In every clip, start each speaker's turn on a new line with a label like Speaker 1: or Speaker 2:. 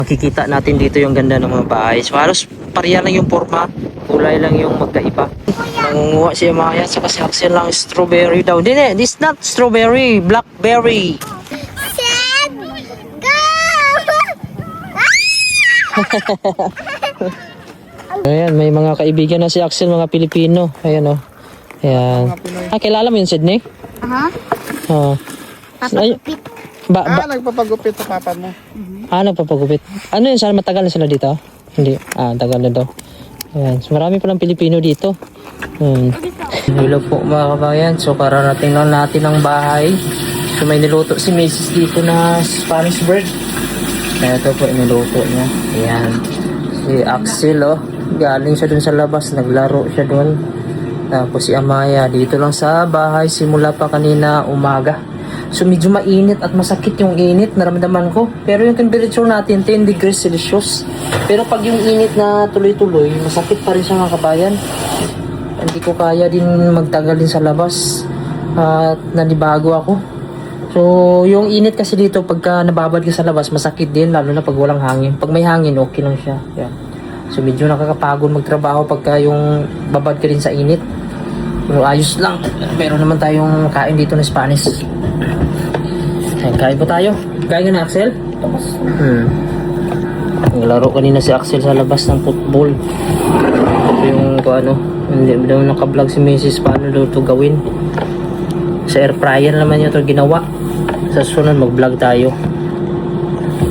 Speaker 1: Makikita natin dito yung ganda ng mga bahay. So halos pareha lang yung forma, kulay lang yung magkaiba. Nangunguha si Amaya sa kasi Axel lang strawberry daw. Hindi, this not strawberry, blackberry.
Speaker 2: Sad, go!
Speaker 1: Ayan, may mga kaibigan na si Axel, mga Pilipino. Ayan o. Ayan. Kilala mo yun, Sydney? Oo.
Speaker 2: Papagupit.
Speaker 3: Nagpapagupit sa papa mo.
Speaker 1: Nagpapagupit. Ano yun, sana matagal na sila dito? Hindi. Tagal na daw. Ayan. So, marami palang Pilipino dito. Hello po mga kabayan. So, kararating lang natin ang bahay. So, may niluto si Mrs. dito na Spanish bread. Ito po, niluto niya. Ayan. Si Axel, galing siya dun sa labas. Naglaro siya dun. Tapos si Amaya, dito lang sa bahay. Simula pa kanina umaga. So medyo mainit at masakit yung init, naramdaman ko. Pero yung temperature natin, 10 degrees Celsius. Pero pag yung init na tuloy-tuloy, masakit pa rin siya mga kabayan. Hindi ko kaya din magtagal din sa labas. At nanibago ako. So yung init kasi dito, pagka nababad ka sa labas, masakit din. Lalo na pag walang hangin. Pag may hangin, okay lang siya. Yan. So medyo nakakapagod magtrabaho pagka yung babad ka din sa init. Pero ayos lang. Meron naman tayong kain dito na Spanish. Kain po tayo. Kain ka na, Axel? Naglaro kanina si Axel sa labas ng football. Ito yung hindi daw naka-vlog si Mrs. paano daw ito gawin. Sa air fryer naman niya ito ginawa. Sa sunod mag-vlog tayo.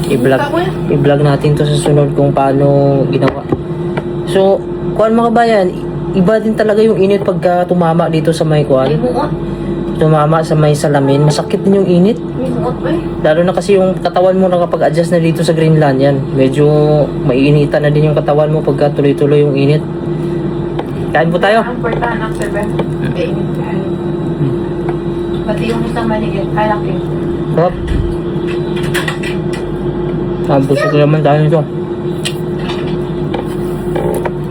Speaker 1: I-vlog natin to sa sunod kung paano ginawa. So, mga bayan, iba din talaga yung init pagka tumama dito sa may tumama sa may salamin, masakit din yung init. Lalo na kasi yung katawan mo nakapag-adjust na dito sa Greenland yan. Medyo maiinitan na din yung katawan mo pagka tuloy-tuloy yung init. Kain po tayo.
Speaker 4: Ang portahan ng 7. Kainit kain. Pati yung isang maligit, kalaki.
Speaker 1: Sarap. Busog naman tayo nito.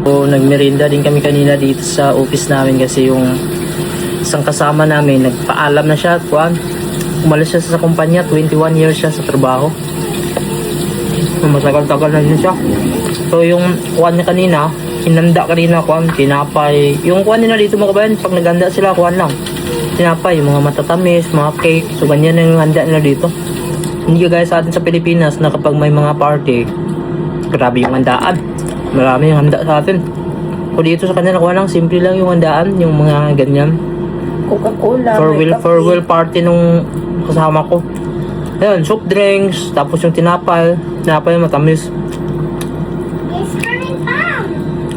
Speaker 1: So, nagmerinda din kami kanina dito sa office namin kasi yung isang kasama namin, nagpaalam na siya at umalis siya sa kumpanya, 21 years siya sa trabaho. Matagal-tagal na din siya. So yung niya kanina, hinanda kanina tinapay. Yung nila dito mga kabayan, pag naghanda sila, lang. Tinapay, yung mga matatamis, mga cake. So ganyan na yung handa nila dito. Hindi kagaya sa atin sa Pilipinas na kapag may mga party, grabe yung handaan. Marami yung handa sa atin. So dito sa kanila, simple lang yung handaan, yung mga ganyan.
Speaker 4: Coca-Cola,
Speaker 1: farewell party nung kasama ko. Ayun, soup drinks, tapos yung tinapay matamis.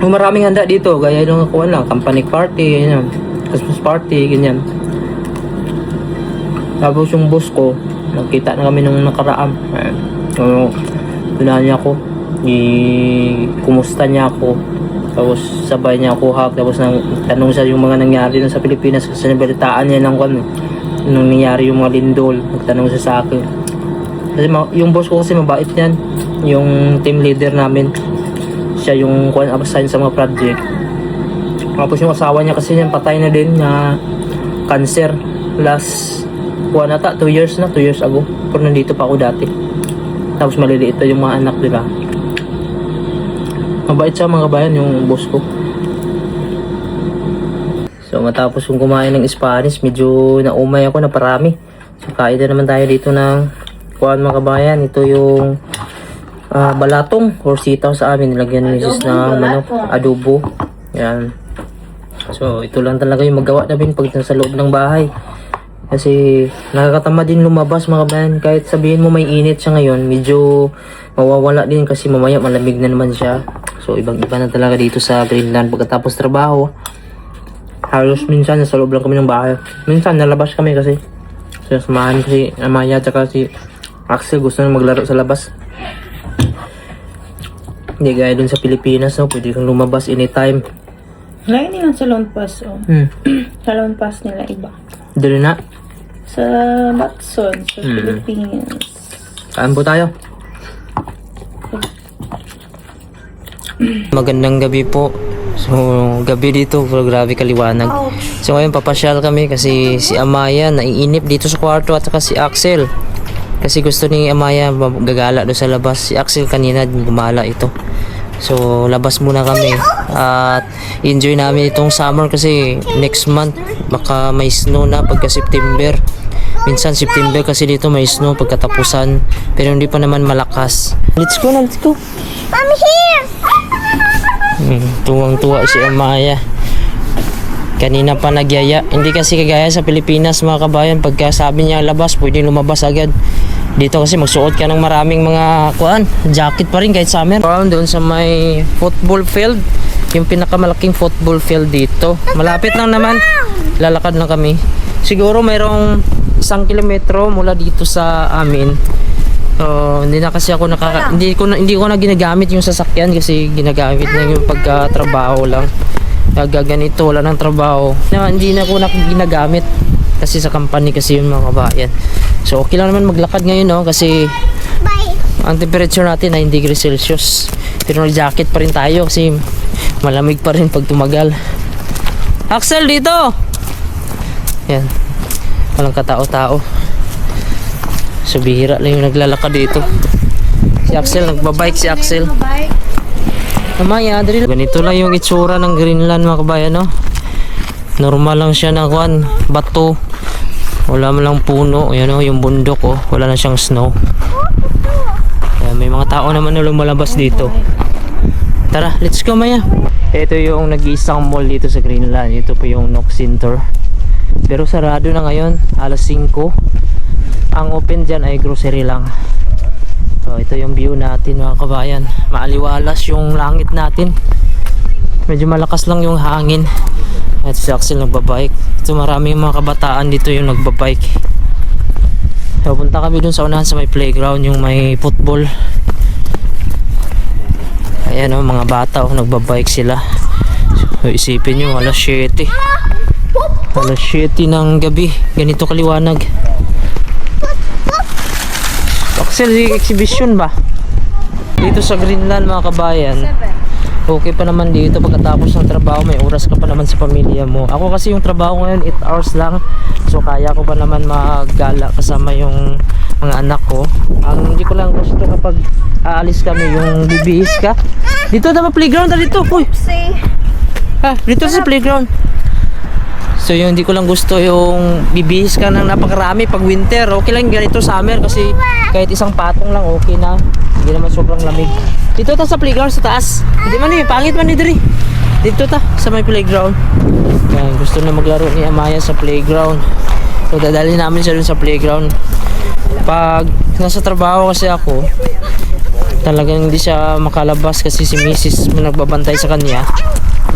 Speaker 1: Yung maraming handa dito, gaya yung company party, ganyan, Christmas party, ganyan. Tapos yung boss ko, nakita na kami nung nakaraan. So, tunahan niya ako, kumusta niya ako. Tapos sabay niya ako hug. Tapos tanong siya yung mga nangyari sa Pilipinas. Kasi nabalitaan niya ng nung nangyari yung mga lindol. Nagtanong siya sa akin. Kasi yung boss ko kasi mabait yan. Yung team leader namin. Siya yung assign sa mga project. Tapos yung asawa niya kasi yan patay na din na cancer. Last 2 years ago. Pero nandito pa ako dati. Tapos maliliit na yung mga anak nila. Mabait siya mga kabayan yung boss ko. So matapos kong kumain ng Spanish, medyo naumay ako na parami. So kain na naman tayo dito ng mga kabayan. Ito yung balatong or sitaw sa amin. Nilagyan ni Mrs. ng manok, adobo. Yan. So ito lang talaga yung magawa namin pag nasa loob ng bahay. Kasi nakakatama din lumabas mga kabayan. Kahit sabihin mo may init siya ngayon, medyo mawawala din kasi mamaya malamig na naman siya. So ibang-iba na talaga dito sa Greenland pagkatapos trabaho. Halos minsan nasa loob lang kami ng bahay. Minsan nalabas kami kasi samahan si Amaya at si Axel gusto na maglaro sa labas. Hindi gaya dun sa Pilipinas, no? Pwede kang lumabas anytime.
Speaker 4: Ngayon nga sa Lone Pass, sa Lone Pass nila iba.
Speaker 1: Dito na.
Speaker 4: Sa Batson, sa Philippines.
Speaker 1: Kain po tayo. Magandang gabi po. So, gabi dito, pero grabe kaliwanag. So, ngayon papasyal kami kasi si Amaya naiinip dito sa kwarto at saka si Axel. Kasi gusto ni Amaya gagala doon sa labas. Si Axel kanina gumala ito. So labas muna kami at enjoy namin itong summer kasi next month baka may snow na pagka September. Minsan September kasi dito may snow pagkatapusan pero hindi pa naman malakas. Let's go na, let's go.
Speaker 2: I'm here.
Speaker 1: Tuwang-tuwa si Amaya. Kanina pa nagyaya. Hindi kasi kagaya sa Pilipinas mga kabayan. Pagka sabi niya labas, pwede lumabas agad. Dito kasi magsuot ka ng maraming mga jacket pa rin kahit summer. Doon sa may football field. Yung pinakamalaking football field dito. Malapit lang naman. Lalakad lang kami. Siguro mayroong 1 kilometro mula dito sa amin. So, hindi na kasi ako hindi ko na ginagamit yung sasakyan kasi ginagamit na yung pagkatrabaho lang. Ganito, wala ng trabaho. Hindi na ako ginagamit kasi sa company kasi yung mga kabayan. So, okay lang naman maglakad ngayon, no? Kasi
Speaker 2: Bye.
Speaker 1: ang temperature natin 9 degrees Celsius. Pero nag-jacket pa rin tayo kasi malamig pa rin pag tumagal. Axel, dito! Yan. Walang katao-tao. So, bihira lang yung naglalakad dito. Si Axel, nagbabike si Axel. Amaya, ganito lang yung itsura ng Greenland mga kabayan, no? Normal lang siya na bato. Wala man lang puno, ayan, no? Yung bundok, oh. Wala na siyang snow. Ayan, may mga tao naman na lumalabas dito. Tara, let's go, Maya. Ito yung nag-iisang mall dito sa Greenland. Ito po yung Nok Center. Pero sarado na ngayon, alas 5. Ang open dyan ay grocery lang. So, ito yung view natin mga kabayan. Maaliwalas yung langit natin. Medyo malakas lang yung hangin. At si Axel nagbabike. Ito maraming mga kabataan dito yung nagbabike. So, punta kami dun sa unahan sa may playground, yung may football. Ayan o, mga bata nagbabike sila. So, isipin nyo, alas 7. Alas 7 ng gabi. Ganito kaliwanag. Axel, exhibition ba? Dito sa Greenland mga kabayan. Okay pa naman dito pagkatapos ng trabaho, may oras ka pa naman sa pamilya mo. Ako kasi yung trabaho ngayon 8 hours lang. So kaya ko pa naman maggala kasama yung mga anak ko. Ang hindi ko lang gusto kapag aalis kami yung bibihis ka. Dito na playground na dito. Uy. Dito sa playground. So yung hindi ko lang gusto yung bibihis ka ng napakarami pag winter. Okay lang ganito summer kasi kahit isang patong lang okay na. Hindi naman sobrang lamig. Dito ta sa playground sa taas. Hindi man pangit man ni diri. Dito ta sa may playground. Yan, gusto na maglaro ni Amaya sa playground. So dadali namin siya dun sa playground. Pag nasa trabaho kasi ako, talagang hindi siya makalabas kasi si Mrs. nagbabantay sa kanya.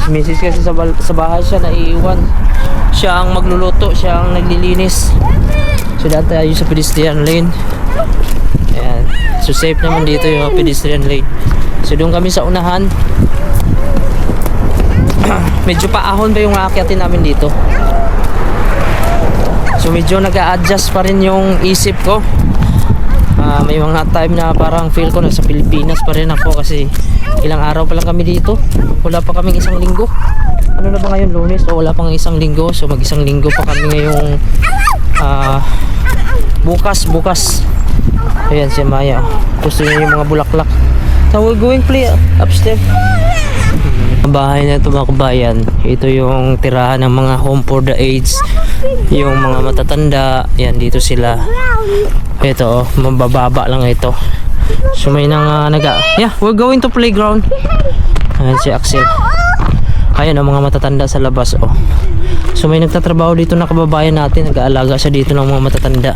Speaker 1: Si Mrs. kasi sa bahay siya naiiwan. Siya ang magluluto, siya ang naglilinis. So dati tayo sa pedestrian lane. Ayan. So safe naman dito yung pedestrian lane. So doon kami sa unahan. Medyo paahon ba yung aakyatin namin dito. So medyo nag-a-adjust pa rin yung isip ko. May mga time na parang feel ko nasa Pilipinas pa rin ako kasi ilang araw pa lang kami dito. Wala pa kaming 1 linggo. Ano na ba ngayon, Lunes? O wala pang 1 linggo. So mag 1 linggo pa kami ngayong bukas. Ayan si Maya. Gusto niya yung mga bulaklak. So we're going play upstairs. Bahay na ito mga kabayan. Ito yung tirahan ng mga home for the aged. Yung mga matatanda. Yan, dito sila. Ito, mabababa lang ito. So may yeah, we're going to playground. Ayan si Axel. Ayan ang mga matatanda sa labas. Oh. So may nagtatrabaho dito na kababayan natin. Nag-aalaga siya dito ng mga matatanda.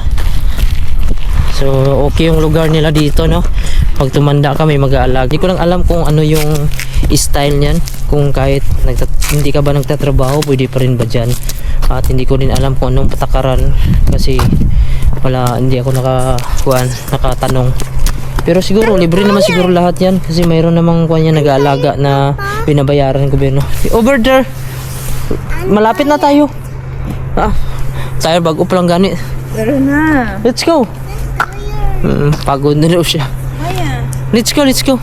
Speaker 1: So okay yung lugar nila dito, no? Pag tumanda kami mag-aalaga. Hindi ko lang alam kung ano yung style niyan. Kung kahit hindi ka ba nagtatrabaho, pwede pa rin ba dyan? At hindi ko rin alam kung anong patakaran. Kasi hindi ako nakatanong. Pero siguro libre naman siguro lahat yan kasi mayroon namang kanya nag-aalaga na binabayaran ng gobyerno. Over there. Malapit na tayo. Tayo bago pa lang gani.
Speaker 4: Pero na.
Speaker 1: Let's go. Pagod na daw siya. Let's go.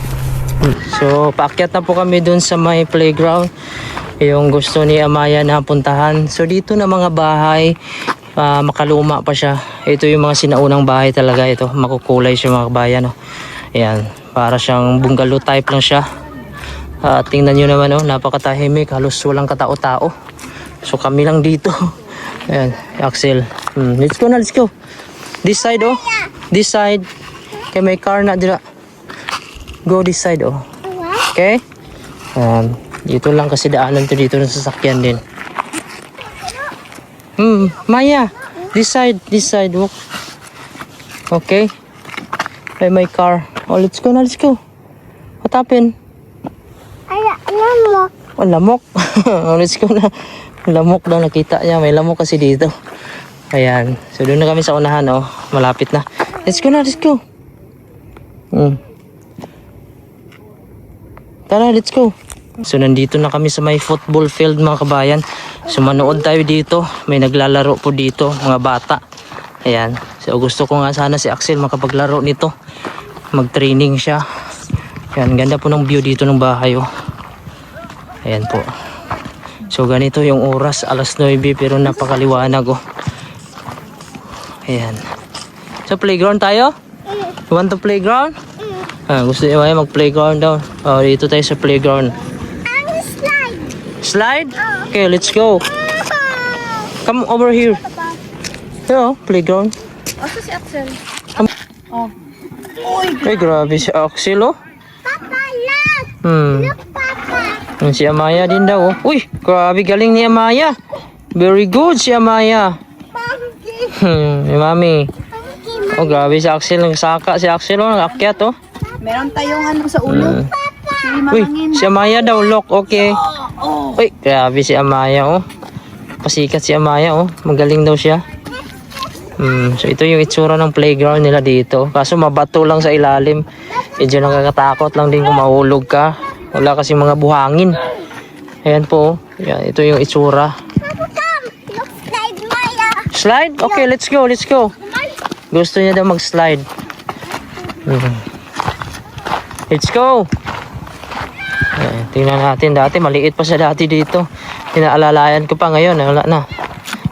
Speaker 1: So paakyat na po kami dun sa may playground. Yung gusto ni Amaya na puntahan. So dito na mga bahay. makaluma pa siya. Ito yung mga sinaunang bahay talaga ito. Makukulay siya mga kabayan. Oh. Ayan, para siyang bungalow type lang siya. Tingnan nyo naman, oh, napakatahimik. Halos walang katao-tao. So kami lang dito. Ayan, Axel. Let's go na, let's go. This side, oh. This side. Okay, may car na dira. Go this side, oh. Okay? Dito lang kasi daanan to dito ng sasakyan din. Maya. This side, walk. Okay. Hey, my car. Oh, let's go na, let's go. What happened?
Speaker 2: Lamok.
Speaker 1: Oh, lamok. Oh, let's go na. Lamok daw nakita niya. May lamok kasi dito. Ayan. So, doon na kami sa unahan, oh. Malapit na. Let's go na, let's go. Tara, let's go. So, nandito na kami sa may football field, mga kabayan. So, manood tayo dito. May naglalaro po dito, mga bata. Ayan. So, gusto ko nga sana si Axel makapaglaro nito. Mag-training siya. Ayan, ganda po ng view dito ng bahay, oh. Ayan po. So, ganito yung oras. Alas 9, pero napakaliwanag, oh. Ayan. So, playground tayo? You want to playground? Gusto niyo ay mag-playground daw. Oh, dito tayo sa playground.
Speaker 2: Slide.
Speaker 1: Slide? Okay, let's go. Come over here. Yo, playground.
Speaker 4: Asa si Axel?
Speaker 1: Ay, grabe si Axel, oh.
Speaker 2: Papa, look. Look, Papa.
Speaker 1: Si Amaya din daw, oh. Uy, grabe galing ni Amaya. Very good si Amaya.
Speaker 2: Monkey.
Speaker 1: Mami. Oh, grabe si Axel. Nagsaka si Axel, oh. Nakakyat, oh.
Speaker 4: Meron tayong ano sa ulo.
Speaker 1: Uy, si Amaya daw, lock. Okay. Uy, grabe si Amaya, oh. Pasikat si Amaya, oh. Magaling daw siya. So, ito yung itsura ng playground nila dito. Kaso mabato lang sa ilalim. Medyo nakakatakot lang din kung mahulog ka. Wala kasi mga buhangin. Ayan po, oh. Ayan, ito yung itsura.
Speaker 2: Papa, come. Look, slide, Maya.
Speaker 1: Slide? Okay, let's go, let's go. Gusto niya daw mag-slide. Let's go. Tingnan natin. Dati maliit pa siya dati dito. Pinaalalayan ko pa ngayon. Wala na.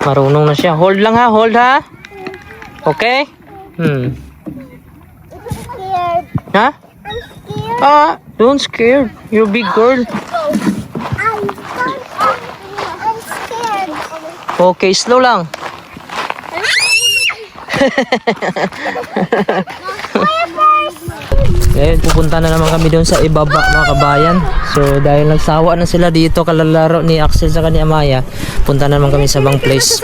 Speaker 1: Marunong na siya. Hold lang ha. Hold ha. Okay?
Speaker 2: Scared.
Speaker 1: Ha?
Speaker 2: I'm scared.
Speaker 1: Don't scared. You're a big girl.
Speaker 2: I'm scared.
Speaker 1: Okay, slow lang. Ngayon pupunta na naman kami doon sa ibaba, mga kabayan. So dahil nagsawa na sila dito kalalaro ni Axel sa ni Amaya, punta na naman kami sa ibang place.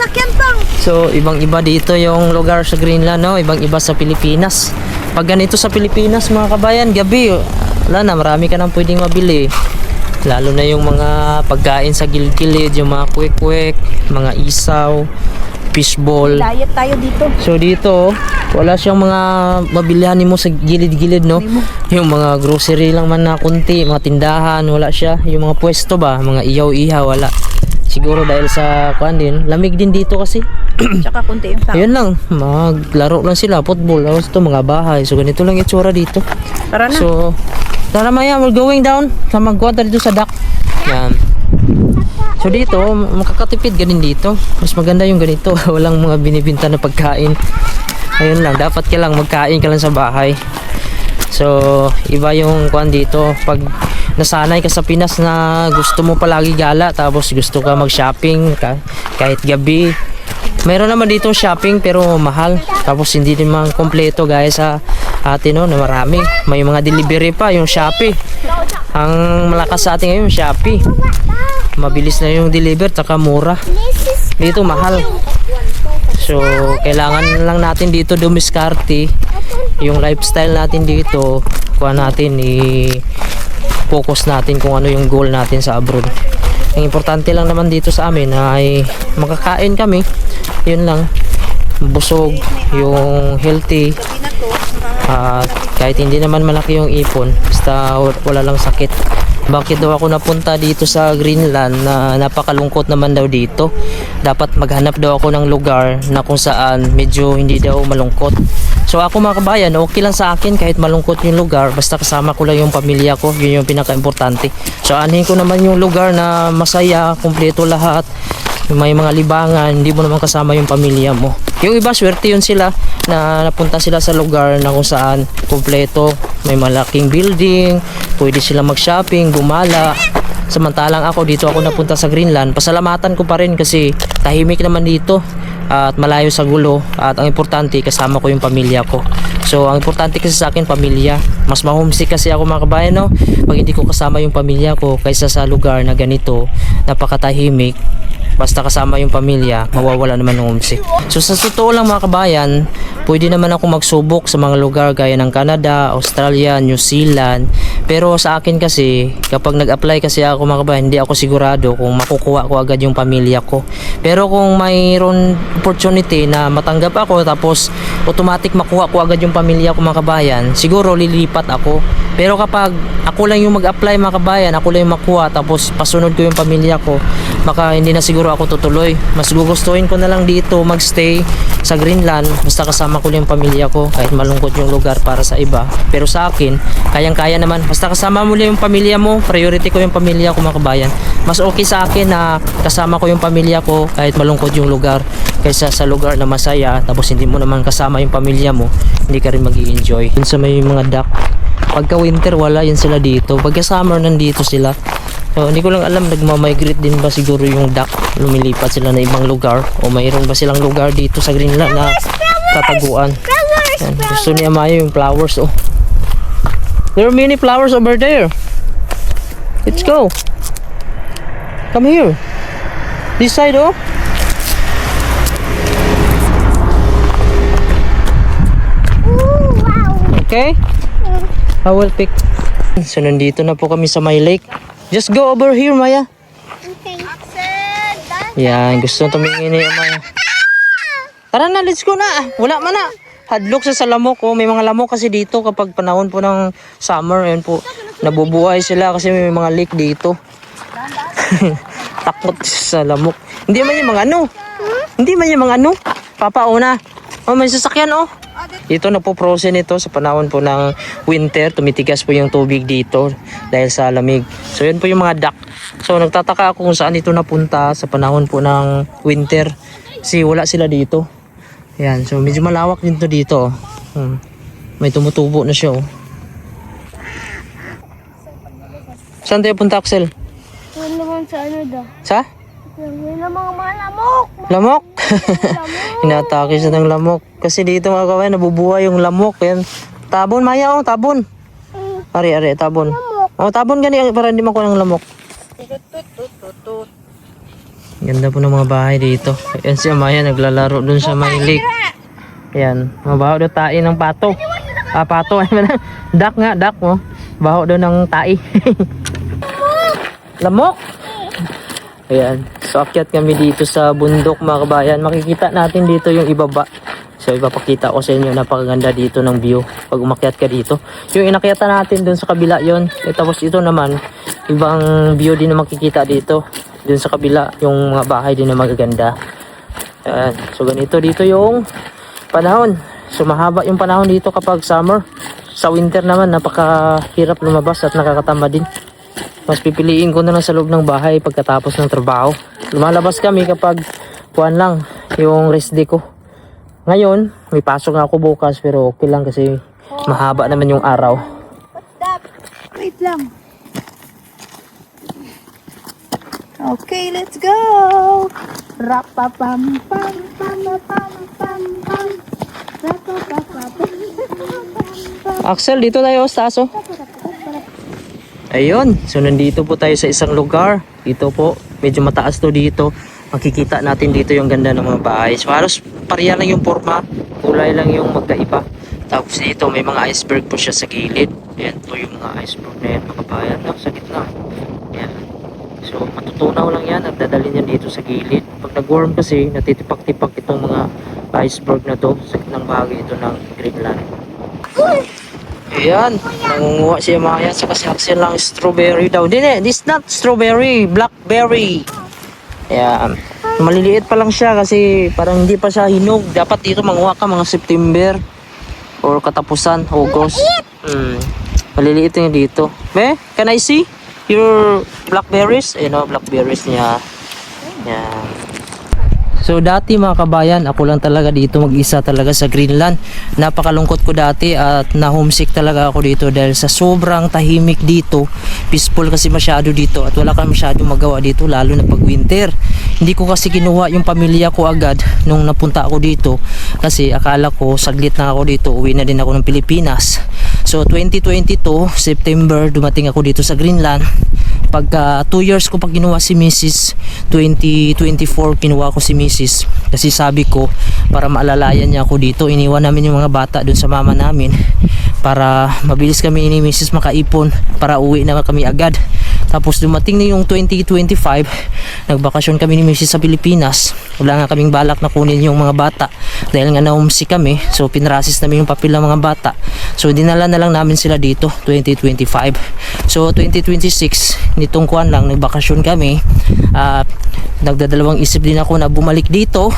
Speaker 1: So ibang iba dito yung lugar sa Greenland, no? Ibang iba sa Pilipinas. Pag ganito sa Pilipinas, mga kabayan, gabi wala na, marami ka nang pwedeng mabili. Lalo na yung mga pagkain sa gilid-gilid, yung mga kwek-kwek, mga isaw, fishball.
Speaker 4: Diet tayo dito.
Speaker 1: So dito, wala siyang mga mabilihan mo sa gilid-gilid, no? Yung mga grocery lang man na kunti, mga tindahan, wala siya. Yung mga pwesto ba, mga ihaw-ihaw, wala. Siguro dahil sa kuan din, lamig din dito kasi.
Speaker 4: Tsaka kunti yung tao.
Speaker 1: Ayun lang, maglaro lang sila, football. Tapos ito, mga bahay. So ganito lang itsura dito.
Speaker 4: Tara na.
Speaker 1: So, tara Maya, we're going down. Sa magkuha dito sa dock. Yan. So dito, makakatipid ganin dito. Mas maganda yung ganito. Walang mga binibinta na pagkain. Ayun lang, dapat ka lang magkain ka lang sa bahay. So, iba yung kuan dito. Pag nasanay ka sa Pinas na gusto mo palagi gala, tapos gusto ka mag-shopping kahit gabi. Meron naman dito shopping pero mahal. Tapos hindi din man kompleto gaya sa atin, no, na marami. May mga delivery pa, yung Shopee. Ang malakas sa atin ngayon, Shopee. Mabilis na yung deliver, tsaka mura. Dito mahal. So, kailangan lang natin dito dumiskarte. Yung lifestyle natin dito, kuha natin, i-focus natin kung ano yung goal natin sa abroad. Ang importante lang naman dito sa amin ay makakain kami. Yun lang. Busog, yung healthy. At kahit hindi naman malaki yung ipon, basta wala lang sakit. Bakit daw ako napunta dito sa Greenland na napakalungkot naman daw dito? Dapat maghanap daw ako ng lugar na kung saan medyo hindi daw malungkot. So ako mga kabayan, okay lang sa akin kahit malungkot yung lugar, basta kasama ko lang yung pamilya ko, yun yung pinaka-importante. So anuhin ko naman yung lugar na masaya, kumpleto lahat, may mga libangan, hindi mo naman kasama yung pamilya mo. Yung iba, swerte yun sila na napunta sila sa lugar na kung saan kompleto, may malaking building, pwede sila mag-shopping, gumala. Samantalang ako, dito ako napunta sa Greenland. Pasalamatan ko pa rin kasi tahimik naman dito at malayo sa gulo, at ang importante kasama ko yung pamilya ko. So ang importante kasi sa akin, pamilya. Mas ma-homesick kasi ako mga kabayan, no, pag hindi ko kasama yung pamilya ko kaysa sa lugar na ganito, napakatahimik. Basta kasama yung pamilya, mawawala naman ng homesick. So sa totoo lang mga kabayan, pwede naman ako magsubok sa mga lugar gaya ng Canada, Australia, New Zealand. Pero sa akin kasi, kapag nag-apply kasi ako mga kabayan, hindi ako sigurado kung makukuha ko agad yung pamilya ko. Pero kung mayroon opportunity na matanggap ako tapos automatic makuha ko agad yung pamilya ko mga kabayan, siguro lilipat ako. Pero kapag ako lang yung mag-apply mga kabayan, ako lang yung makuha tapos pasunod ko yung pamilya ko, baka hindi na siguro ako tutuloy. Mas gugustuhin ko na lang dito magstay sa Greenland basta kasama ko lang yung pamilya ko, kahit malungkot yung lugar para sa iba. Pero sa akin, kayang-kaya naman. Basta kasama mo lang yung pamilya mo, priority ko yung pamilya ko mga kabayan. Mas okay sa akin na kasama ko yung pamilya ko kahit malungkot yung lugar kaysa sa lugar na masaya tapos hindi mo naman kasama yung pamilya mo, hindi ka rin mag-i-enjoy. Yun sa may mga duck, pagka winter wala yun sila dito, pagka summer nandito sila. So, hindi ko lang alam, nagmamigrate din ba siguro yung duck, lumilipat sila na ibang lugar o mayroon ba silang lugar dito sa Greenland na tataguan. Yan, gusto ni Amaya yung flowers. Oh, there are many flowers over there. Let's go, come here, this side. Oh,
Speaker 2: Ooh, wow.
Speaker 1: okay, I will pick. So nandito na po kami sa my lake. Just go over here, Maya.
Speaker 2: Okay. Axel, done.
Speaker 1: Yan, gusto tumingin ni Maya. Tara na, let's go na. Wala man na. Hadlok sa lamok. Oh, may mga lamok kasi dito kapag panahon po ng summer. Ayun po, nabubuhay sila kasi may mga lake dito. Takot sa lamok. Hindi man yung mga ano. Hindi man yung mga ano. Papauna. Oh, may sasakyan oh. Dito napoprosen ito sa panahon po ng winter. Tumitigas po yung tubig dito dahil sa lamig. So yun po yung mga duck. So nagtataka ako kung saan ito napunta sa panahon po ng winter. Kasi wala sila dito. Ayan, so medyo malawak din to dito. May tumutubo na siya oh. Saan tayo punta, Axel?
Speaker 2: Yun naman sa ano daw.
Speaker 1: Sa?
Speaker 2: Yun naman mga lamok.
Speaker 1: Lamok? Inatake siya ng lamok. Kasi dito mga kawain, nabubuhay yung lamok. Yan. Tabon, Maya, oh, tabon. Ari, tabon. Oh, tabon gani para hindi makuha ng lamok. Ganda po ng mga bahay dito. Yan si Maya, naglalaro dun sa may lake. Yan, mabaho daw tae ng pato. Ah, pato. Duck nga, duck mo. Oh. Baho daw ng tae. Lamok? Ayan. So, akyat kami dito sa bundok mga kabayan. Makikita natin dito yung ibaba. So, ipapakita ko sa inyo. Napakaganda dito ng view pag umakyat ka dito. Yung inakyatan natin dun sa kabila yon. Tapos ito naman, ibang view din na makikita dito. Dun sa kabila, yung mga bahay din na magaganda. Ayan. So, ganito dito yung panahon. So, mahaba yung panahon dito kapag summer. Sa winter naman, napakahirap lumabas at nakakatama din. Mas pipiliin ko na lang sa loob ng bahay pagkatapos ng trabaho. Lumalabas kami kapag kuwan lang yung rest day ko. Ngayon, may pasok nga ako bukas pero okay lang kasi mahaba naman yung araw.
Speaker 4: Wait lang. Okay, let's go. Rapapam pam pam pam pam pam.
Speaker 1: Axel, dito tayo sa taas oh. Ayun, so nandito po tayo sa isang lugar. Dito po, medyo mataas to dito. Makikita natin dito yung ganda ng mga bahay. So halos pareha lang yung forma, kulay lang yung magkaiba. Tapos dito may mga iceberg po siya sa gilid. Ayan po yung mga iceberg na yan, mga bayan. Sa gitna. Ayan. So matutunaw lang yan at dadalhin yan dito sa gilid. Pag nag-warm kasi, natitipak-tipak itong mga iceberg na to sa gitnang bahagi ito ng Greenland. Ayan, nangunguha si Amaya sa kasi Axel lang strawberry daw. Hindi, this not strawberry, blackberry. Ayan, maliliit pa lang siya kasi parang hindi pa siya hinog. Dapat dito manguha ka mga September or katapusan, August. Maliliit yung dito. Be, can I see your blackberries? Ayan o, blackberries niya. Ayan. So dati mga kabayan, ako lang talaga dito mag-isa talaga sa Greenland. Napakalungkot ko dati at na-homesick talaga ako dito dahil sa sobrang tahimik dito. Peaceful kasi masyado dito at wala kang masyado magawa dito lalo na pag winter. Hindi ko kasi kinuha yung pamilya ko agad nung napunta ako dito kasi akala ko saglit na ako dito, uwi na din ako ng Pilipinas. So 2022 September dumating ako dito sa Greenland. Pagka 2 years ko pag kinuha si Mrs. 2024 kinuha ko si Mrs. Kasi sabi ko para maalalayan niya ako dito, iniwan namin yung mga bata dun sa mama namin para mabilis kami ni Mrs. makaipon para uwi na kami agad. Tapos dumating na yung 2025, nagbakasyon kami ni Mrs. sa Pilipinas. Wala nga kaming balak na kunin yung mga bata dahil nga na-homesick kami. So pinrasis namin yung papel ng mga bata. So dinala na lang namin sila dito 2025. So 2026 nitong kuan lang nagbakasyon kami. Nagdadalawang isip din ako na bumalik dito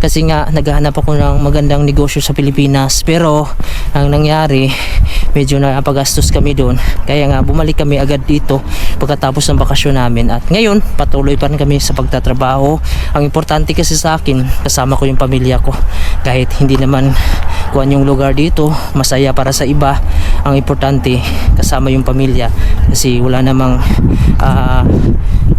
Speaker 1: kasi nga naghahanap ako ng magandang negosyo sa Pilipinas. Pero ang nangyari, medyo napagastos kami doon. Kaya nga bumalik kami agad dito pagkatapos ng bakasyon namin. At ngayon, patuloy pa rin kami sa pagtatrabaho. Ang importante kasi sa akin, kasama ko yung pamilya ko. Kahit hindi naman kuan yung lugar dito, masaya para sa iba. Ang importante, kasama yung pamilya. Kasi wala namang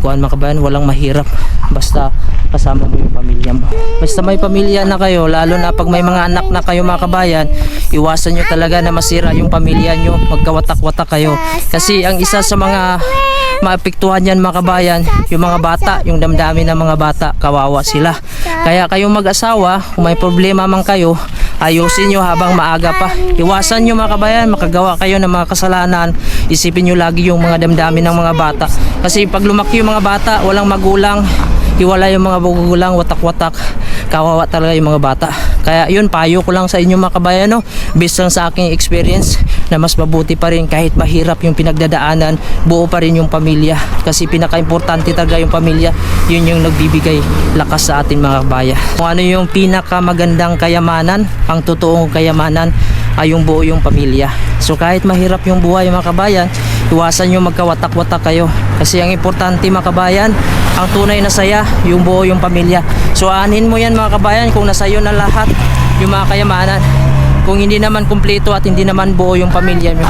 Speaker 1: kuan mga kabayan, walang mahirap. Basta kasama mo yung pamilya mo. Basta may pamilya na kayo, lalo na pag may mga anak na kayo mga kabayan, iwasan nyo talaga na masira yung pamilya nyo, magkawatak-watak kayo. Kasi ang isa sa mga maapektuhan yan mga kabayan, yung mga bata, yung damdamin ng mga bata, kawawa sila. Kaya kayong mag-asawa, kung may problema man kayo, ayusin nyo habang maaga pa. Iwasan nyo mga kabayan, makagawa kayo ng mga kasalanan. Isipin nyo lagi yung mga damdamin ng mga bata. Kasi pag lumaki yung mga bata, walang magulang, hiwala yung mga magulang, watak-watak, kawawa talaga yung mga bata. Kaya yun, payo ko lang sa inyo mga kabayan, no? Based lang sa aking experience, na mas mabuti pa rin kahit mahirap yung pinagdadaanan, buo pa rin yung pamilya. Kasi pinaka-importante talaga yung pamilya, yun yung nagbibigay lakas sa atin mga kabayan. Kung ano yung pinaka-magandang kayamanan, ang totoong kayamanan, ay yung buo yung pamilya. So kahit mahirap yung buhay mga kabayan, iwasan nyo magkawatak-watak kayo. Kasi ang importante mga kabayan, ang tunay na saya, yung buo yung pamilya. So aanin mo yan mga kabayan kung nasayo na lahat yung mga kayamanan. Kung hindi naman kumpleto at hindi naman buo yung pamilya nyo.